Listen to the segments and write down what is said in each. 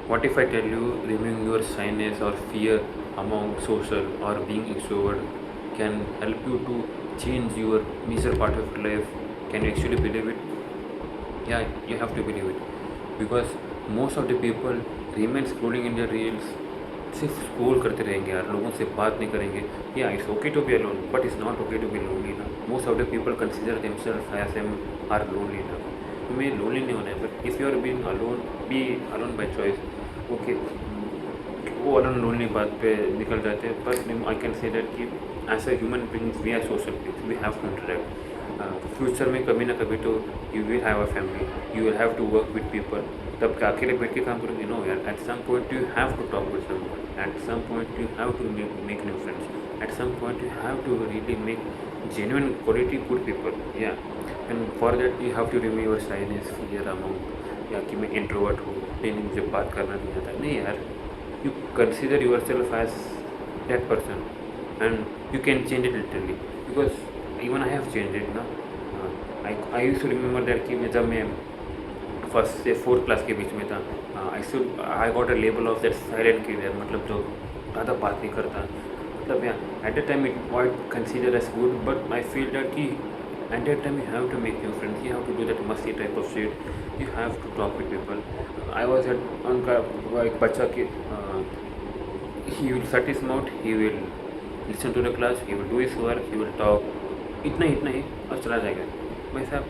What if I tell you removing your shyness or fear among social or being extrovert can help you to change your major part of your life? Can you actually believe it? Yeah, you have to believe it because most of the people remain scrolling in their reels, सिर्फ scroll करते रहेंगे यार, लोगों से बात नहीं करेंगे. या it's okay to be alone but it's not okay to be lonely ना. Most of the people consider themselves as M R lonely ना. तुम्हें लोनली नहीं होना है, but if you are being alone, be alone by choice. Okay, वो alone lonely बात पे निकल जाते हैं, but I can say that कि as a human beings we are social beings, we have to interact. Future में कभी ना कभी तो you will have a family, you will have to work with people. तब क्या अकेले बैठ के काम करोगे? नो यार, at some point you have to talk with someone, at some point you have to make new friends, at some point you have to really make genuine quality good people. Yeah, and for that you have to remove your shyness, fear among, या कि मैं introvert हूँ, नहीं मुझे बात करना नहीं आता. नहीं यार, you consider yourself as that person and you can change it literally because even I have changed it ना. I used to remember that कि मैं जब मैं फर्स्ट से फोर्थ क्लास के बीच में था, I got a label of that silent kid, मतलब जो ज़्यादा बात नहीं करता. मतलब या at the time it white consider as good, but I feel that कि at that time you have to make new friends, you have to do that मस्ती type of shit, you have to talk with people. I was at उनका एक बच्चा की, he will shut his mouth, he will listen to the class, he will do his work, he will talk, इतना ही और चला जाएगा. भाई साहब,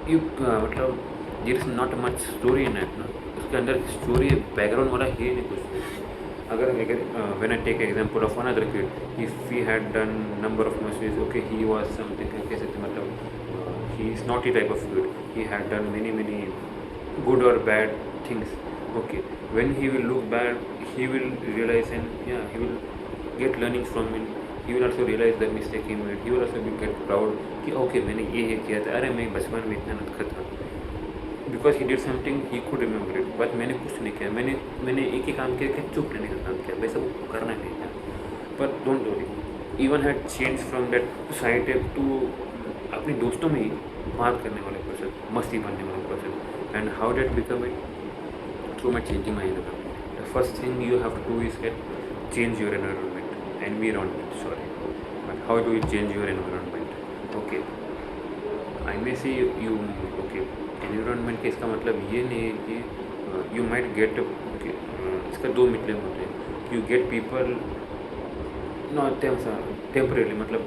यू मतलब there is not much story in it ना. उसके अंदर स्टोरी बैकग्राउंड वाला है नहीं कुछ भी. अगर when I take example of another kid, if he had done number of mistakes, okay he was something, कैसे मतलब he is not he type of kid, he had done many good or bad things. Okay, when he will look back, he will realize, and yeah, he will get learnings from it. He will also realize the mistake he made. He will also be get proud कि okay मैंने ये किया था, अरे मैं बचपन में इतना नटखट था. Because he did something, he could remember it. but मैंने कुछ नहीं किया, मैंने एक ही काम किया कि चुप रहने का काम किया, वैसे वो करना नहीं था. But don't worry, even had changed from that shy type to अपने दोस्तों में ही बात करने वाले पर्सन, मस्ती बनने वाले person. And how did become it? Through my changing my environment. The first thing you have to do is change your environment. Sorry, but how do you change your environment? Okay, I may say you okay. Environment के इसका मतलब ये नहीं है कि you might get okay. इसका दो मतलब होते हैं. You get people not temporarily, मतलब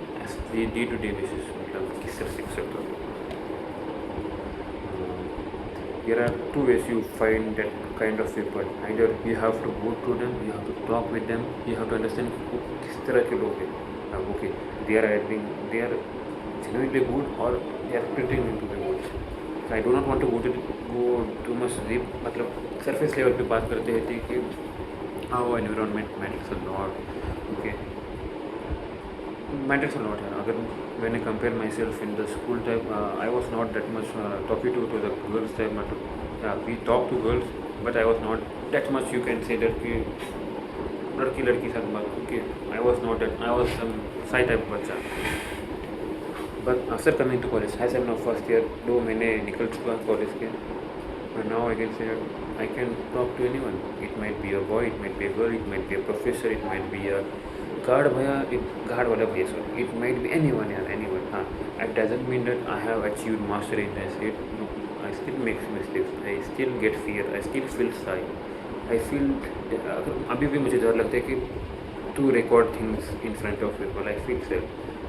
day to day basis, मतलब किस तरह से कर सकते हो. There are two ways you find that kind of people. Either you have to go to them, you have to talk with them, you have to understand वो किस तरह के लोग हैं. Okay, they are genuinely good or they are pretending to be good. So I do not want to go too much deep. मतलब surface level पे बात करते हैं कि how environment matters a lot. Okay, matters a lot. अगर when I compare myself in the school type, I was not that much talkative to the girls type. We talk to girls, but I was not that much. You can say that कि लड़की साथ बात. Okay, I was not that. I was some shy type बच्चा. But after coming to college, as I'm now first year, 2 महीने निकल चुका college के, and now I can say that I can talk to anyone. It might be a boy, it might be a girl, it might be a professor, it might be a guard भैया, guard वाला भैया, sorry, it might be anyone यार, anyone. हाँ, it doesn't mean that I have achieved master in this. It I still make mistakes, I still get fear, I still feel shy. I feel अभी भी मुझे डर लगता है कि to record things in front of people. I feel self,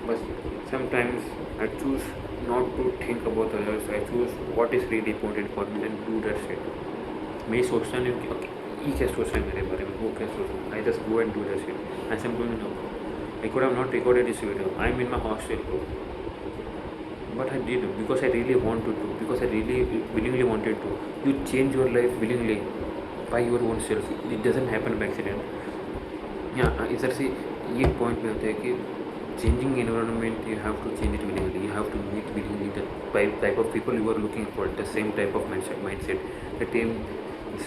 बस sometimes I choose not to think about others. I choose what is really important for me and do that shit. मैं सोचता नहीं कि ओके ये क्या सोच रहा है मेरे बारे में, वो क्या सोच रहा है. I just go and do that shit. As I'm going now, I could have not recorded this video. I'm in my hostel, bro. But I did because I really wanted to, because I really willingly wanted to. You change your life willingly by your own self. It doesn't happen by accident. Yeah, इधर से ये point में होता है कि changing environment, you have to change it willingly. You have to meet willingly the type of people you are looking for, the same type of mindset, the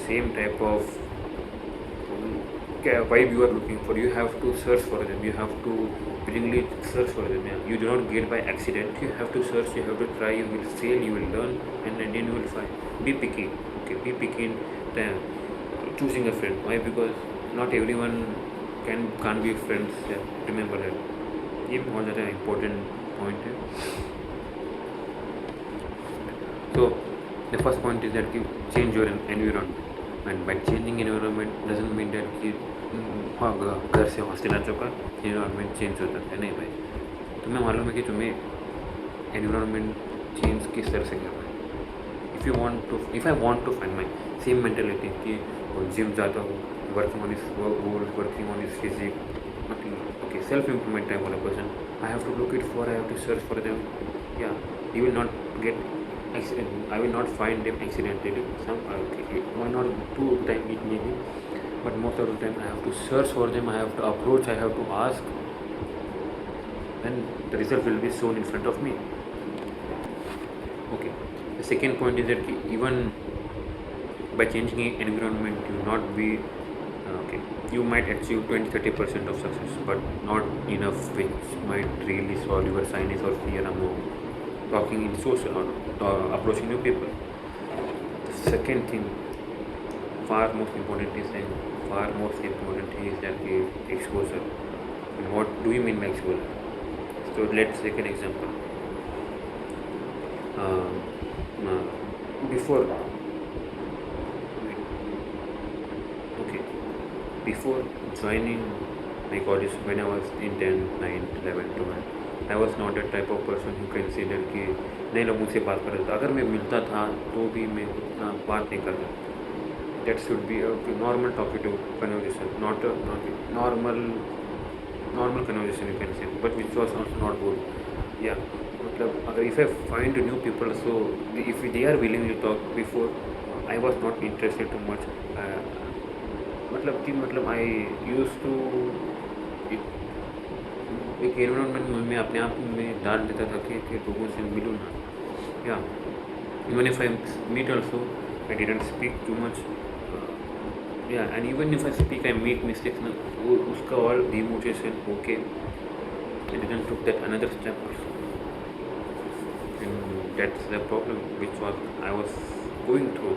same type of vibe you are looking for. You have to search for them, you have to willingly search for them. Yeah. You do not get by accident, you have to search, you have to try, you will fail, you will learn, and then you will find. Be picky. okay, be picky in choosing a friend. Why? Because not everyone can't be friends. Yeah, remember that. ये बहुत ज़्यादा important point है. So the first point is that you change your environment, and by changing environment doesn't mean that कि हाँ घर से hostel आ चुका environment change होता है. नहीं भाई, तुम्हें मालूम है कि तुम्हें environment change किस तरह से करना है. If I want to find my same mentality कि जिम जाता हूँ, working on his goals, working on his physique, okay, self improvement type of a person, I have to look it for, I have to search for them. Yeah, you will not get accident. I will not find them accidentally. Okay, why not 2 times it maybe, but most of the time I have to search for them. I have to approach. I have to ask, and the result will be shown in front of me. Okay. The second point is that even by changing environment, you will not be okay. You might achieve 20-30% of success, but not enough, which might really solve your shyness or fear among talking in social or approaching new people. The second thing, far most important is that exposure. And what do you mean by exposure? So let's take an example. Before joining my college, when I was in 10th, 9th, 11th, 12th, I was not the type of person who consider कि नए लोगों से बात कर रहा था. अगर मैं मिलता था तो भी मैं उतना बात नहीं करता. That should be a normal talkative conversation, not a normal conversation you can say, but which was also not good. Yeah, मतलब अगर if I find new people, so if they are willing to talk, before I was not interested too much. मतलब I used to एक environment में अपने आप में डाल देता था कि लोगों से मिलूँ ना. या even if I meet also, I didn't speak too much. Yeah, and even if I speak, I make mistakes ना, उसका all demotivation. Okay, I didn't took that another step also. And that's the problem which I was going through.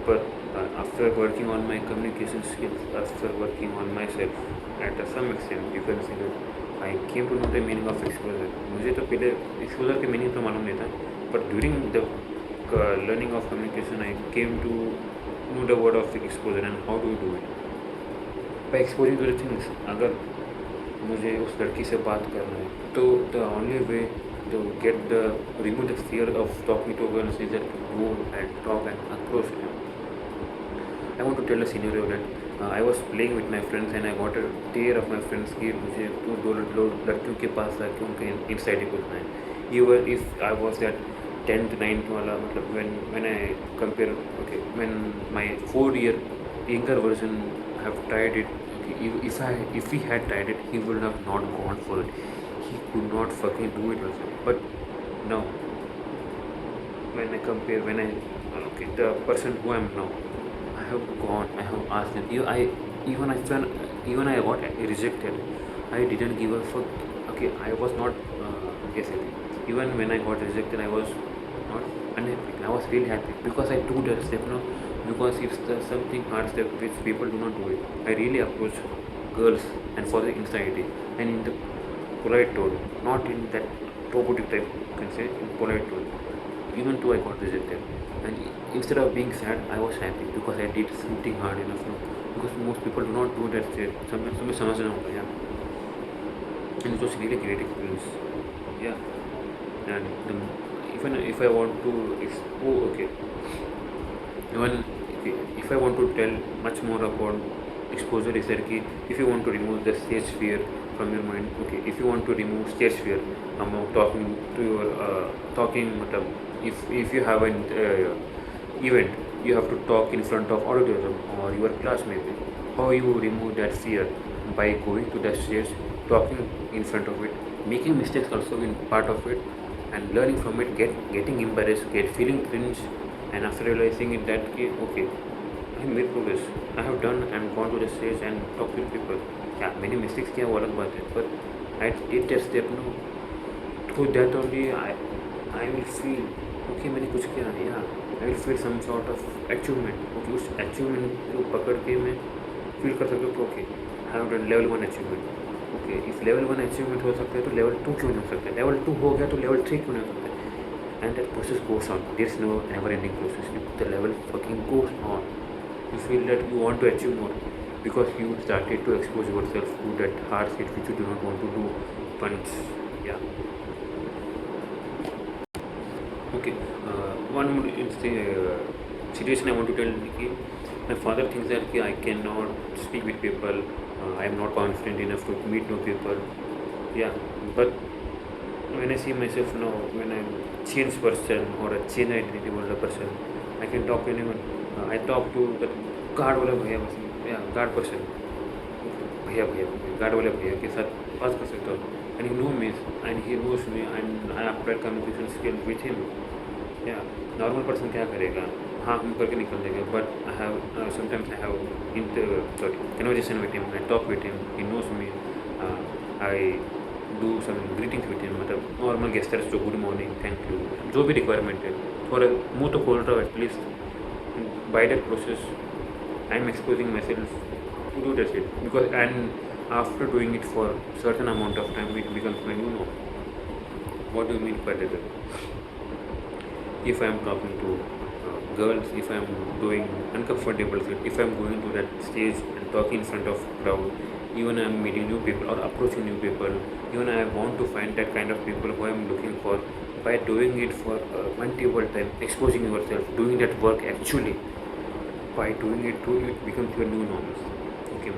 But after working on my communication skills, after working on myself at some extent, you can say that I came to know the meaning of exposure. मुझे तो पहले exposure के meaning तो मालूम नहीं था, but during the learning of communication, I came to know the word of exposure and how do you do it. By exposing to the things, अगर मुझे उस लड़की से बात करना है, तो the only way to remove the fear of talking to girls is that go and talk and approach them. I want to tell a scenario that I was playing with my friends and I got a tear of my friends कि मुझे दो लड़कियों के पास जाके उनके inside ही पूछना है. Even if I was that 10th 9th वाला, मतलब when I compare, okay, when my 4-year younger version have tried it, okay, if he had tried it, he would have not gone for it. He could not fucking do it also. But now, when I compare, the person who I am now, I have gone, I have asked them. Even I got rejected, I didn't give a fuck. Okay, I was not even when I got rejected, I was not unhappy. I was really happy because I took that step now. Because if there's something hard step which people do not do it, I really approach girls and for the anxiety and in the polite tone, not in that robotic type, you can say, in polite tone. Even though I got rejected, and instead of being sad, I was happy because I did something hard enough. No? Because most people do not do that shit. Sometimes समझना होगा, yeah. And it was really great experience, yeah. And even if I want to if I want to tell much more about exposure, is that if you want to remove the stage fear from your mind, okay, if you want to remove stage fear among talking to your if you have an event, you have to talk in front of auditorium or your class maybe. How you remove that fear? By going to the stage, talking in front of it, making mistakes also in part of it, and learning from it, getting embarrassed, feeling cringe, and after realizing it that okay, I made progress, I have done and gone to the stage and talked with people. Yeah, many mistakes किया वो अलग बात है, but I did that step now. Through that only I will feel okay, मैंने कुछ किया. Yeah, I will feel some sort of achievement. Okay, उस achievement को पकड़ के मैं फील कर सकता हूँ कि okay I have done level 1 achievement. Okay, if level 1 achievement हो सकता है तो लेवल 2 क्यों नहीं हो सकता है, लेवल 2 हो गया तो लेवल 3 क्यों नहीं हो सकता है। And that process goes on, there is no never ending process, the level fucking goes on. You feel that you want to achieve more because you started to expose yourself to that hard shit which you do not want to do once. Yeah. Okay, one more is the situation I want to tell कि my father thinks that कि I cannot speak with people, I am not confident enough to meet new people. Yeah, but when I see myself now, when I'm changed person or a change identity older person, I can talk to anyone. I talk to the guard वाला भैया बस, yeah, guard person, भैया भैया guard वाले भैया के साथ बात कर सकता हूँ, and he knows me and he knows me and I apply communication skill with him. या नॉर्मल पर्सन क्या करेगा, हाँ हम करके निकल देगा, but I have sometimes I have conversation with him, I talk with him, he knows me, I do some greetings with him, मतलब normal gestures जो गुड मॉर्निंग, थैंक यू, जो भी रिक्वायरमेंट है, थोड़ा मुँह तो खोल रहा हूँ at least. By that process I am exposing myself to do that it, because and after doing it for certain amount of time it becomes my no what do you mean by that. If I am talking to girls, if I am doing uncomfortable shit, if I am going to that stage and talking in front of crowd, even I am meeting new people or approaching new people, even I want to find that kind of people who I am looking for, by doing it for multiple time, exposing yourself, doing that work actually, by doing it too, it becomes your new norms. Okay,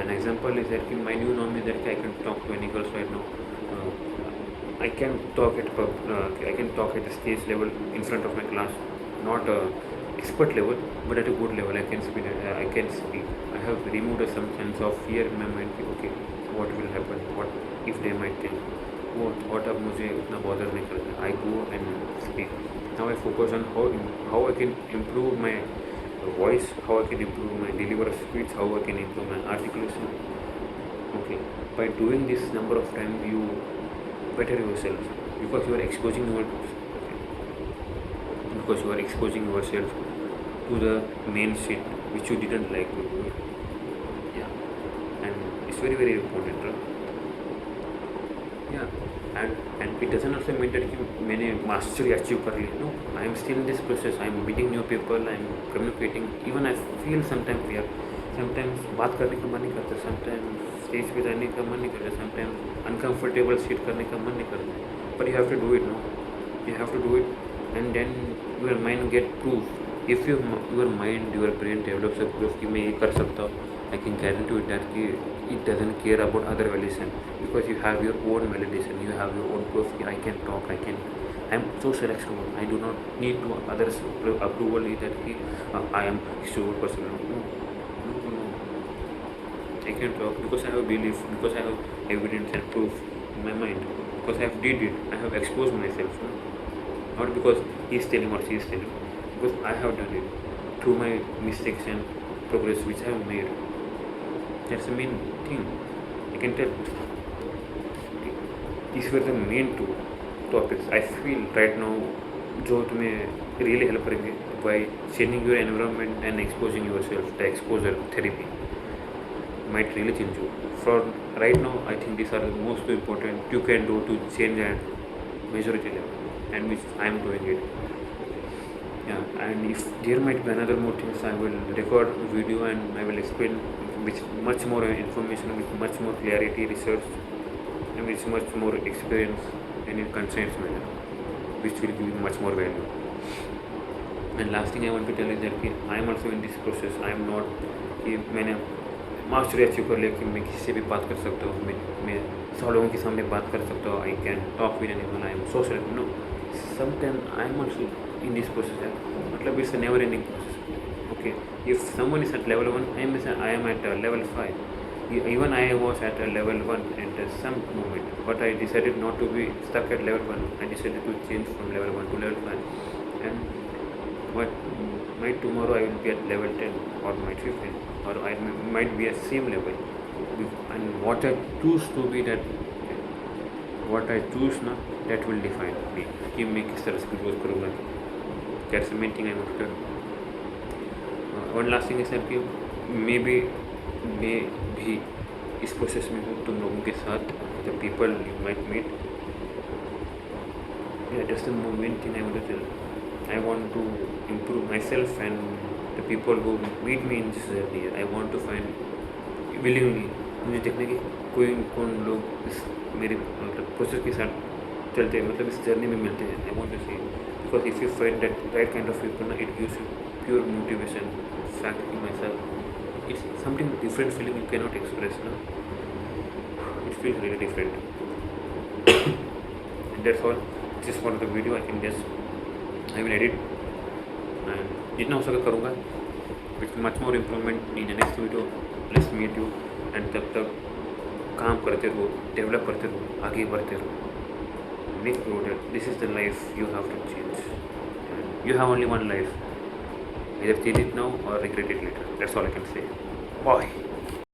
an example is that my new norm is that I can talk to any girls right now. I can talk at a stage level in front of my class, not expert level, but at a good level. I can speak. I have removed some sense of fear in my mind. Okay, what will happen? What if they might think? What अब मुझे उतना bother नहीं करना. I go and speak. Now I focus on how I can improve my voice, how I can improve my delivery speech, how I can improve my articulation. Okay, by doing this number of time, you better yourself, because you are exposing yourself to the main shit which you didn't like to do. Yeah, and it's very very important, right? Yeah, and it doesn't also mean that कि मैंने mastery achieve कर ली. No, I am still in this process. I am meeting new people, I am communicating. Even I feel sometimes fear, sometimes बात करने का मन नहीं करता, sometimes stage पे जाने का मन नहीं करता, समटाइम्स अनकम्फर्टेबल सीट करने का मन नहीं करता, but you have to do it, no, you have to do it, and then your mind get proof. If your mind, your brain develops a proof कि मैं ये कर सकता हूँ, I can guarantee with that कि it doesn't care about other validation, because you have your own validation, you have your own proof कि I can talk, I am social extrovert, I do not need to others approval that कि I am extrovert person. No, I can talk because I have belief, because I have evidence and proof in my mind, because I have did it, I have exposed myself, not because he is telling or she is telling, because I have done it through my mistakes and progress which I have made. That's the main thing I can tell. These were the main two topics I feel right now जो तुम्हें really help करेंगे by changing your environment and exposing yourself. The exposure therapy might really change you. For right now, I think these are the most important you can do to change at majority level, and which I am doing it. Yeah, and if there might be another more things, I will record a video and I will explain with much more information, with much more clarity, research, and with much more experience and in conscience manner, which will give much more value. And last thing I want to tell is that I am also in this process. I am not कि मैंने mastery achieve कर लिया कि मैं किसी से भी बात कर सकता हूँ, मैं 100 लोगों के सामने बात कर सकता हूँ, I can talk with anyone, I am social. No, sometime I am also in this process है, मतलब it's a never ending process. Okay, if someone is at level 1, I am at level 5. Even I was at level 1 at some moment, but I decided not to be stuck at level 1. I decided to change from level 1 to level 5, and what might tomorrow I will be at level 10 or might 15, or I might be at same level. And what I choose to be, that what I choose ना, that will define me कि मैं किस तरह से growth करूँगा. That's the main thing I want to tell. One last thing है sir कि may be मैं भी इस प्रोसेस में हूँ तुम लोगों के साथ, the people you might meet. Yeah, that's the main thing I want to tell. I want to improve myself and the people who meet me in this journey. I want to find willingly. मुझे देखने की कोई कौन लोग इस मेरे मतलब process के साथ चलते हैं, मतलब इस जर्नी में मिलते हैं. I want to see because if you find that right kind of people, it gives you pure motivation. Fact in myself, it's something different feeling you cannot express. No, it feels really different. And that's all. This is for the video. I can just I will edit and जितना हो सके करूँगा. With much more improvement in the next video. Let's meet you and तब तक काम करते रहो, develop करते रहो, आगे बढ़ते रहो. Make sure that this is the life you have to change. You have only one life. Either change it now or regret it later. That's all I can say. Bye.